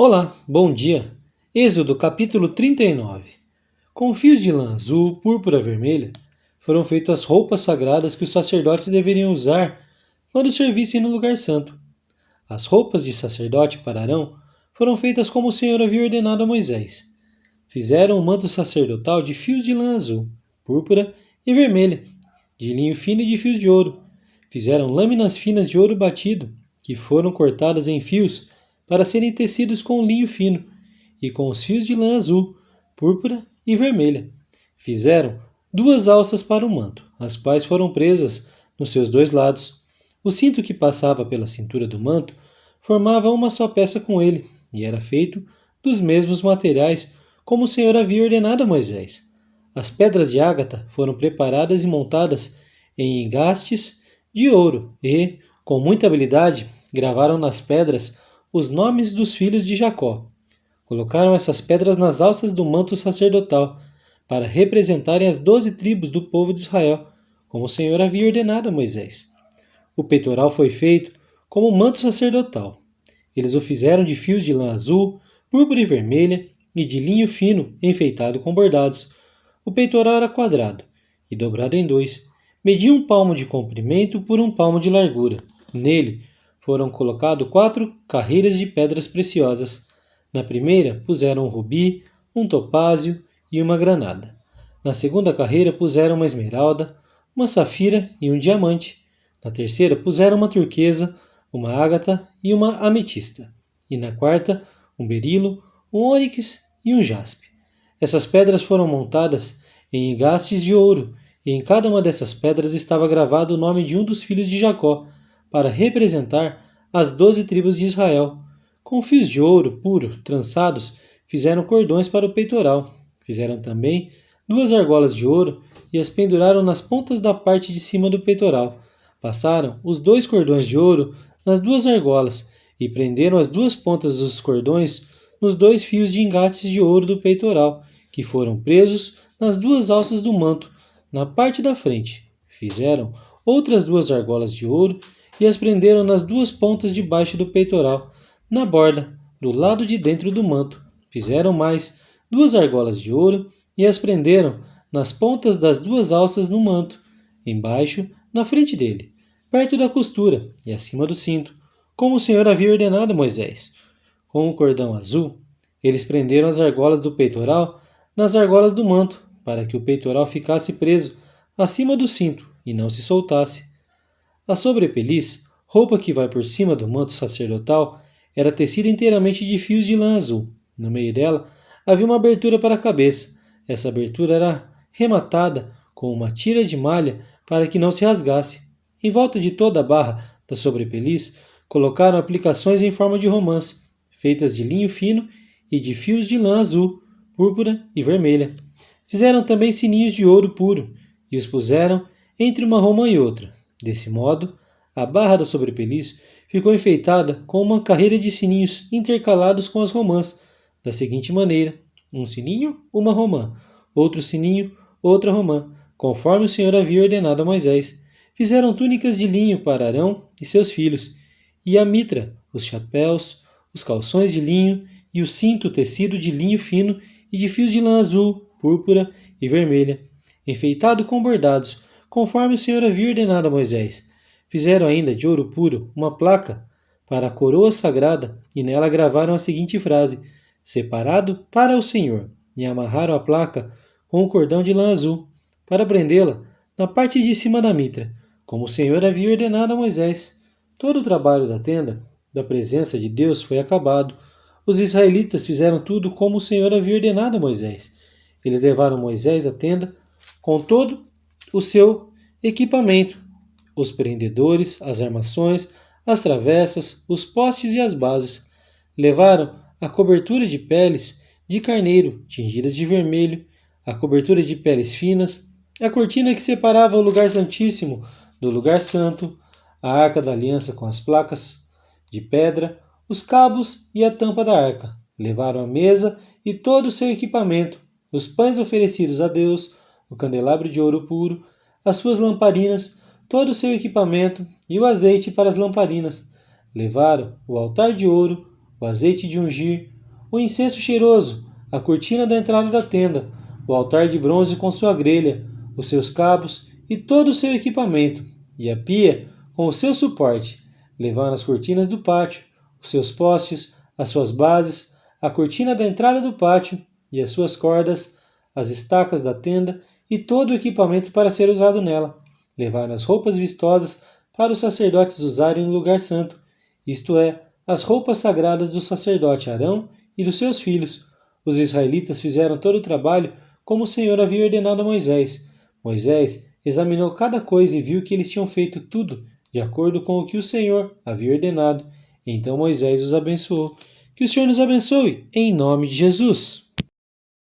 Olá, bom dia. Êxodo capítulo 39. Com fios de lã azul, púrpura vermelha, foram feitas as roupas sagradas que os sacerdotes deveriam usar quando servissem no lugar santo. As roupas de sacerdote para Arão foram feitas como o Senhor havia ordenado a Moisés. Fizeram um manto sacerdotal de fios de lã azul, púrpura e vermelha, de linho fino e de fios de ouro. Fizeram lâminas finas de ouro batido, que foram cortadas em fios para serem tecidos com linho fino e com os fios de lã azul, púrpura e vermelha. Fizeram 2 alças para o manto, as quais foram presas nos seus 2 lados. O cinto que passava pela cintura do manto formava uma só peça com ele, e era feito dos mesmos materiais como o Senhor havia ordenado a Moisés. As pedras de ágata foram preparadas e montadas em engastes de ouro e, com muita habilidade, gravaram nas pedras os nomes dos filhos de Jacó. Colocaram essas pedras nas alças do manto sacerdotal, para representarem as 12 tribos do povo de Israel, como o Senhor havia ordenado a Moisés. O peitoral foi feito como manto sacerdotal. Eles o fizeram de fios de lã azul, púrpura e vermelha e de linho fino enfeitado com bordados. O peitoral era quadrado e dobrado em 2. Media 1 palmo de comprimento por 1 palmo de largura. Nele foram colocadas 4 carreiras de pedras preciosas. Na primeira puseram um rubi, um topázio e uma granada. Na segunda carreira puseram uma esmeralda, uma safira e um diamante. Na terceira puseram uma turquesa, uma ágata e uma ametista. E na quarta, um berilo, um ônix e um jaspe. Essas pedras foram montadas em engastes de ouro, e em cada uma dessas pedras estava gravado o nome de um dos filhos de Jacó, para representar as 12 tribos de Israel. Com fios de ouro puro trançados, fizeram cordões para o peitoral. Fizeram também 2 argolas de ouro e as penduraram nas pontas da parte de cima do peitoral. Passaram os 2 cordões de ouro nas 2 argolas e prenderam as 2 pontas dos cordões nos 2 fios de engastes de ouro do peitoral, que foram presos nas 2 alças do manto, na parte da frente. Fizeram outras 2 argolas de ouro e as prenderam nas 2 pontas de baixo do peitoral, na borda, do lado de dentro do manto. Fizeram mais 2 argolas de ouro e as prenderam nas pontas das 2 alças no manto, embaixo, na frente dele, perto da costura e acima do cinto, como o Senhor havia ordenado a Moisés. Com o cordão azul, eles prenderam as argolas do peitoral nas argolas do manto, para que o peitoral ficasse preso acima do cinto e não se soltasse. A sobrepeliz, roupa que vai por cima do manto sacerdotal, era tecida inteiramente de fios de lã azul. No meio dela havia uma abertura para a cabeça. Essa abertura era rematada com uma tira de malha para que não se rasgasse. Em volta de toda a barra da sobrepeliz colocaram aplicações em forma de romãs, feitas de linho fino e de fios de lã azul, púrpura e vermelha. Fizeram também sininhos de ouro puro e os puseram entre uma romã e outra. Desse modo, a barra da sobrepeliz ficou enfeitada com uma carreira de sininhos intercalados com as romãs, da seguinte maneira: um sininho, uma romã, outro sininho, outra romã, conforme o Senhor havia ordenado a Moisés. Fizeram túnicas de linho para Arão e seus filhos, e a mitra, os chapéus, os calções de linho e o cinto tecido de linho fino e de fios de lã azul, púrpura e vermelha, enfeitado com bordados, conforme o Senhor havia ordenado a Moisés. Fizeram ainda de ouro puro uma placa para a coroa sagrada e nela gravaram a seguinte frase: separado para o Senhor, e amarraram a placa com um cordão de lã azul, para prendê-la na parte de cima da mitra, como o Senhor havia ordenado a Moisés. Todo o trabalho da tenda da presença de Deus foi acabado. Os israelitas fizeram tudo como o Senhor havia ordenado a Moisés. Eles levaram Moisés à tenda com todo o seu equipamento: os prendedores, as armações, as travessas, os postes e as bases. Levaram a cobertura de peles de carneiro tingidas de vermelho, a cobertura de peles finas, a cortina que separava o lugar santíssimo do lugar santo, a arca da aliança com as placas de pedra, os cabos e a tampa da arca. Levaram a mesa e todo o seu equipamento, os pães oferecidos a Deus, o candelabro de ouro puro, as suas lamparinas, todo o seu equipamento e o azeite para as lamparinas. Levaram o altar de ouro, o azeite de ungir, o incenso cheiroso, a cortina da entrada da tenda, o altar de bronze com sua grelha, os seus cabos e todo o seu equipamento, e a pia com o seu suporte, levando as cortinas do pátio, os seus postes, as suas bases, a cortina da entrada do pátio e as suas cordas, as estacas da tenda e todo o equipamento para ser usado nela. Levaram as roupas vistosas para os sacerdotes usarem no lugar santo, isto é, as roupas sagradas do sacerdote Arão e dos seus filhos. Os israelitas fizeram todo o trabalho como o Senhor havia ordenado a Moisés. Moisés examinou cada coisa e viu que eles tinham feito tudo de acordo com o que o Senhor havia ordenado. Então Moisés os abençoou. Que o Senhor nos abençoe, em nome de Jesus.